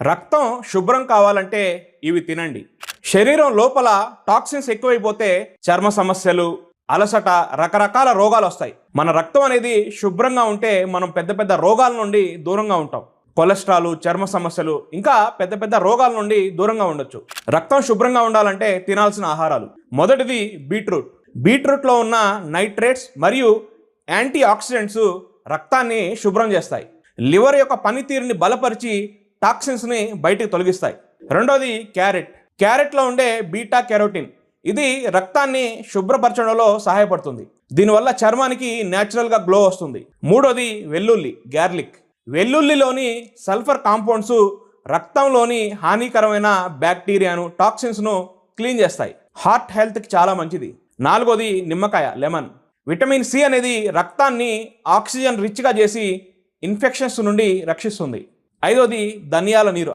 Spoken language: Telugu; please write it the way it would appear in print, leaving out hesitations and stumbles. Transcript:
రక్తం శుభ్రం కావాలంటే ఇవి తినండి. శరీరం లోపల టాక్సిన్స్ ఎక్కువైపోతే చర్మ సమస్యలు, అలసట, రకరకాల రోగాలు వస్తాయి. మన రక్తం అనేది శుభ్రంగా ఉంటే మనం పెద్ద పెద్ద రోగాల నుండి దూరంగా ఉంటాం. కొలెస్ట్రాల్, చర్మ సమస్యలు, ఇంకా పెద్ద పెద్ద రోగాల నుండి దూరంగా ఉండొచ్చు. రక్తం శుభ్రంగా ఉండాలంటే తినాల్సిన ఆహారాలు: మొదటిది బీట్రూట్. బీట్రూట్లో ఉన్న నైట్రేట్స్ మరియు యాంటీ ఆక్సిడెంట్స్ రక్తాన్ని శుభ్రం చేస్తాయి. లివర్ యొక్క పనితీరుని బలపరిచి టాక్సిన్స్ని బయటికి తొలగిస్తాయి. రెండోది క్యారెట్. క్యారెట్లో ఉండే బీటా కెరోటిన్, ఇది రక్తాన్ని శుభ్రపరచడంలో సహాయపడుతుంది. దీనివల్ల చర్మానికి న్యాచురల్గా గ్లో వస్తుంది. మూడోది వెల్లుల్లి, గార్లిక్. వెల్లుల్లిలోని సల్ఫర్ కాంపౌండ్స్ రక్తంలోని హానికరమైన బ్యాక్టీరియాను, టాక్సిన్స్ను క్లీన్ చేస్తాయి. హార్ట్ హెల్త్కి చాలా మంచిది. నాలుగోది నిమ్మకాయ, లెమన్. విటమిన్ సి అనేది రక్తాన్ని ఆక్సిజన్ రిచ్గా చేసి ఇన్ఫెక్షన్స్ నుండి రక్షిస్తుంది. ఐదోది ధనియాల నీరు.